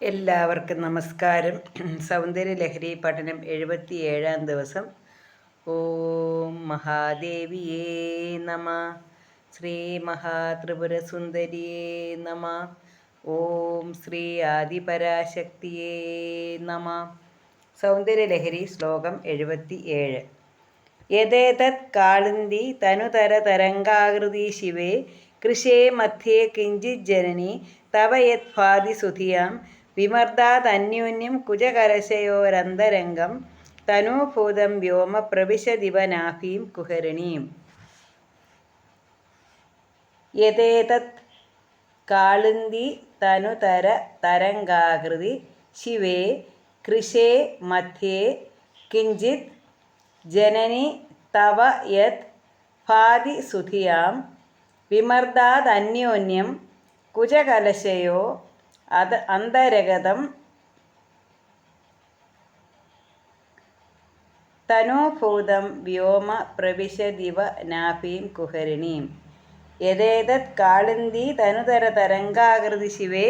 എല്ലാവർക്കും നമസ്കാരം. സൗന്ദര്യലഹരി പഠനം 77-ാം ദിവസം. ഓം മഹാദേവിയേ നമ. ശ്രീ മഹാത്രിപുരസുന്ദരിയേ നമ. ഓം ശ്രീ ആദിപരാശക്തിയേ നമ. സൗന്ദര്യലഹരി ശ്ലോകം 77. യദേതത് കാളിന്തി തനുതര തരംഗാകൃതി ശിവേ കൃശേ മധ്യേ കിഞ്ചിത് ജനനി തവ യത് ഭാതി സുധിയാം വിമർദാതന്യോന്യം കുജകലശയോരന്തരംഗം തനൂഭൂതം വ്യോമ പ്രവിശദിവ നാഭീം കുഹരണീം. യദേതത് കാളിന്തി തനുതര തരംഗാകൃതി ശിവേ കൃശേ മധ്യേ കിഞ്ചിത് ജനനി തവ യത് ഭാതി സുധിയാം വിമർദാതന്യോന്യം കുജകലശയോ അന്തരഗതം തനൂഭൂതം വ്യോമ പ്രവിശദിവ നാഭീം കുഹരണീം. യദേതത് കാളിന്തി തനുതര തരംഗാകൃതി ശിവേ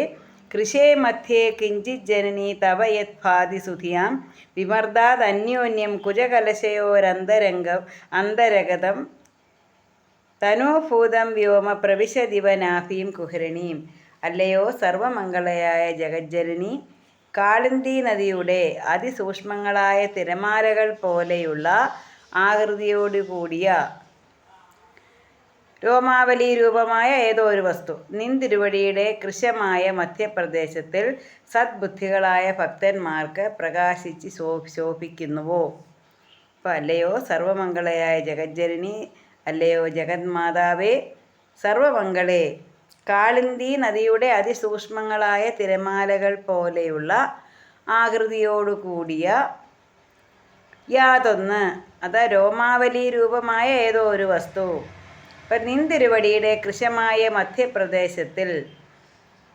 കൃശേ മധ്യേ കിഞ്ചിത് ജനനി തവ യത് ഭാതി സുധിയാം വിമർദാതന്യോന്യം കുജകലശയോരന്തരഗതം തനൂഭൂതം വ്യോമ പ്രവിശദിവ നാഭീം കുഹരണീം. അല്ലയോ സർവമംഗളയായ ജഗജ്ജനനി, കാളിന്തി നദിയുടെ അതിസൂക്ഷ്മങ്ങളായ തിരമാലകൾ പോലെയുള്ള ആകൃതിയോടുകൂടിയ രോമാവലി രൂപമായ ഏതോ ഒരു വസ്തു നിൻ തിരുവടിയുടെ കൃശമായ മധ്യപ്രദേശത്തിൽ സദ്ബുദ്ധികളായ ഭക്തന്മാർക്ക് പ്രകാശിച്ച് ശോഭിക്കുന്നുവോ? അപ്പോൾ അല്ലയോ സർവമംഗളയായ ജഗജ്ജനനി, അല്ലയോ ജഗന്മാതാവേ, സർവമംഗളേ, കാളിന്തി നദിയുടെ അതിസൂക്ഷ്മങ്ങളായ തിരമാലകൾ പോലെയുള്ള ആകൃതിയോടുകൂടിയ യാതൊന്ന്, രോമാവലി രൂപമായ ഏതോ ഒരു വസ്തു ഇപ്പം നിന്തിരുവടിയുടെ കൃശമായ മധ്യപ്രദേശത്തിൽ,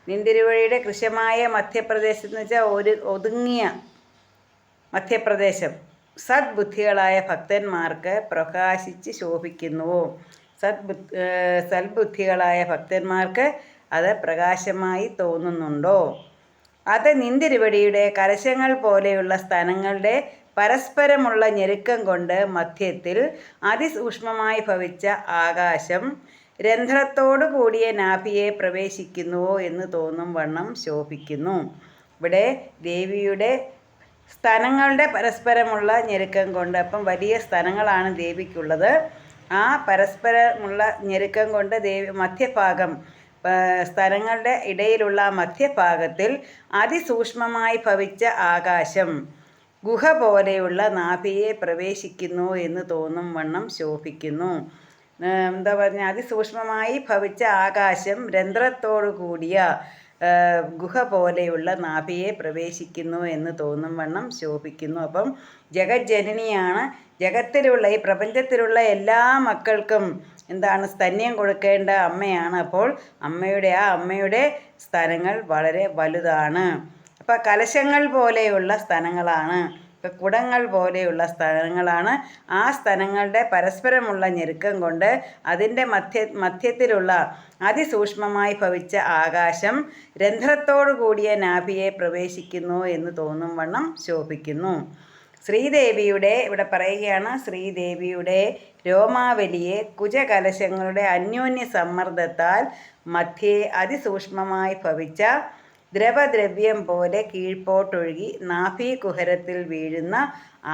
നിന്തിരുവടിയുടെ കൃശമായ മധ്യപ്രദേശത്ത് എന്ന് വെച്ചാൽ ഒരു ഒതുങ്ങിയ മധ്യപ്രദേശം സദ്ബുദ്ധികളായ ഭക്തന്മാർക്ക് പ്രകാശിച്ച് ശോഭിക്കുന്നുവോ? സൽബുദ്ധികളായ ഭക്തന്മാർക്ക് അത് പ്രകാശമായി തോന്നുന്നുണ്ടോ? അത് നിന്തിരുവടിയുടെ കലശങ്ങൾ പോലെയുള്ള സ്ഥലങ്ങളുടെ പരസ്പരമുള്ള ഞെരുക്കം കൊണ്ട് മധ്യത്തിൽ അതിസൂക്ഷ്മമായി ഭവിച്ച ആകാശം രന്ധ്രത്തോടു കൂടിയ നാഭിയെ പ്രവേശിക്കുന്നുവോ എന്ന് തോന്നും വണ്ണം ശോഭിക്കുന്നു. ഇവിടെ ദേവിയുടെ സ്തനങ്ങളുടെ പരസ്പരമുള്ള ഞെരുക്കം കൊണ്ട്, അപ്പം വലിയ സ്തനങ്ങളാണ് ദേവിക്കുള്ളത്. ആ പരസ്പരമുള്ള ഞെരുക്കം കൊണ്ട് ദേവി മധ്യഭാഗം, സ്തനങ്ങളുടെ ഇടയിലുള്ള മധ്യഭാഗത്തിൽ അതിസൂക്ഷ്മമായി ഭവിച്ച ആകാശം ഗുഹ പോലെയുള്ള നാഭിയെ പ്രവേശിക്കുന്നു എന്ന് തോന്നും വണ്ണം ശോഭിക്കുന്നു. എന്താ പറഞ്ഞാൽ, അതിസൂക്ഷ്മമായി ഭവിച്ച ആകാശം രന്ധ്രത്തോടു കൂടിയ ഗുഹ പോലെയുള്ള നാഭിയെ പ്രവേശിക്കുന്നു എന്ന് തോന്നും വണ്ണം ശോഭിക്കുന്നു. അപ്പം ജഗജ്ജനനിയാണ്, ജഗത്തിലുള്ള ഈ പ്രപഞ്ചത്തിലുള്ള എല്ലാ മക്കൾക്കും എന്താണ് സ്തന്യം കൊടുക്കേണ്ട അമ്മയാണ്. അപ്പോൾ അമ്മയുടെ സ്തനങ്ങൾ വളരെ വലുതാണ്. അപ്പം കലശങ്ങൾ പോലെയുള്ള സ്തനങ്ങളാണ്, ഇപ്പം കുടങ്ങൾ പോലെയുള്ള സ്തനങ്ങളാണ്. ആ സ്തനങ്ങളുടെ പരസ്പരമുള്ള ഞെരുക്കം കൊണ്ട് അതിൻ്റെ മധ്യത്തിലുള്ള അതിസൂക്ഷ്മമായി ഭവിച്ച ആകാശം രന്ധ്രത്തോടു കൂടിയ നാഭിയെ പ്രവേശിക്കുന്നു എന്ന് തോന്നും വണ്ണം ശോഭിക്കുന്നു. ശ്രീദേവിയുടെ, ഇവിടെ പറയുകയാണ്, ശ്രീദേവിയുടെ രോമാവലിയെ കുജകലശങ്ങളുടെ അന്യോന്യ സമ്മർദ്ദത്താൽ മധ്യേ അതിസൂക്ഷ്മമായി ഭവിച്ച ദ്രവദ്രവ്യം പോലെ കീഴ്പോട്ടൊഴുകി നാഭീകുഹരത്തിൽ വീഴുന്ന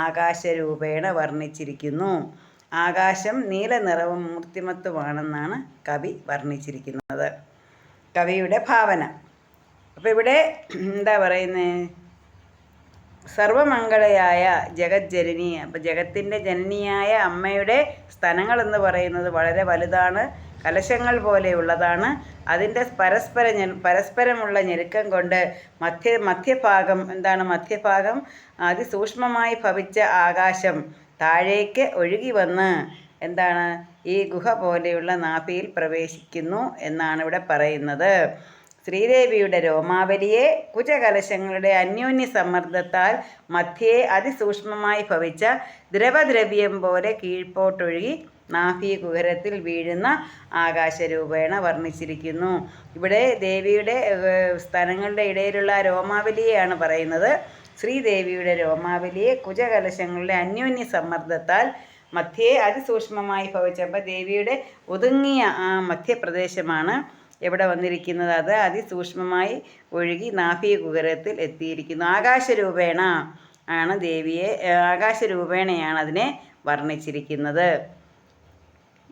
ആകാശരൂപേണ വർണ്ണിച്ചിരിക്കുന്നു. ആകാശം നീലനിറവും മൂർത്തിമത്വമാണെന്നാണ് കവി വർണ്ണിച്ചിരിക്കുന്നത്, കവിയുടെ ഭാവന. അപ്പോൾ ഇവിടെ എന്താ പറയുന്നത്, സർവമംഗളയായ ജഗജ്ജനനി, അപ്പോൾ ജഗത്തിൻ്റെ ജനനിയായ അമ്മയുടെ സ്തനങ്ങളെന്ന് പറയുന്നത് വളരെ വലുതാണ്, കലശങ്ങൾ പോലെയുള്ളതാണ്. അതിൻ്റെ പരസ്പരമുള്ള ഞെരുക്കം കൊണ്ട് മധ്യഭാഗം മധ്യഭാഗം അതിസൂക്ഷ്മമായി ഭവിച്ച ആകാശം താഴേക്ക് ഒഴുകി വന്ന് ഈ ഗുഹ പോലെയുള്ള നാഭിയിൽ പ്രവേശിക്കുന്നു എന്നാണ് ഇവിടെ പറയുന്നത്. ശ്രീദേവിയുടെ രോമാവലിയെ കുജകലശങ്ങളുടെ അന്യോന്യ സമ്മർദ്ദത്താൽ മധ്യേ അതിസൂക്ഷ്മമായി ഭവിച്ച ദ്രവദ്രവ്യം പോലെ കീഴ്പോട്ടൊഴുകി നാഭി കുഹരത്തിൽ വീഴുന്ന ആകാശരൂപേണ വർണ്ണിച്ചിരിക്കുന്നു. ഇവിടെ ദേവിയുടെ സ്തനങ്ങളുടെ ഇടയിലുള്ള രോമാവലിയെയാണ് പറയുന്നത്. ശ്രീദേവിയുടെ രോമാവലിയെ കുജകലശങ്ങളുടെ അന്യോന്യ സമ്മർദ്ദത്താൽ മധ്യേ അതിസൂക്ഷ്മമായി ഭവിച്ചപ്പോൾ ദേവിയുടെ ഒതുങ്ങിയ ആ മധ്യപ്രദേശമാണ് എവിടെ വന്നിരിക്കുന്നത്. അത് അതിസൂക്ഷ്മമായി ഒഴുകി നാഭി കുഹരത്തിൽ എത്തിയിരിക്കുന്നു. ആകാശരൂപേണ ആണ് ദേവിയെ, ആകാശരൂപേണയാണ് അതിനെ വർണ്ണിച്ചിരിക്കുന്നത്.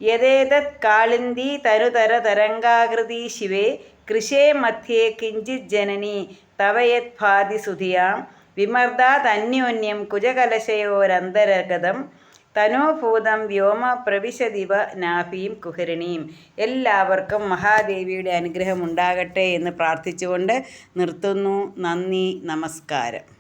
യഥേതത് കാളിന്ദി തനുതര തരംഗാകൃതി ശിവേ കൃശേ മധ്യേ കിഞ്ചിത് ജനനി തവയത് ഭാതി സുധിയാം വിമർദാതന്യോന്യം കുജകലശയോരന്തരഗതം തനോഭൂതം വ്യോമ പ്രവിശദിവ നാഭീം കുഹരിണീം. എല്ലാവർക്കും മഹാദേവിയുടെ അനുഗ്രഹം ഉണ്ടാകട്ടെ എന്ന് പ്രാർത്ഥിച്ചുകൊണ്ട് നിർത്തുന്നു. നന്ദി, നമസ്കാരം.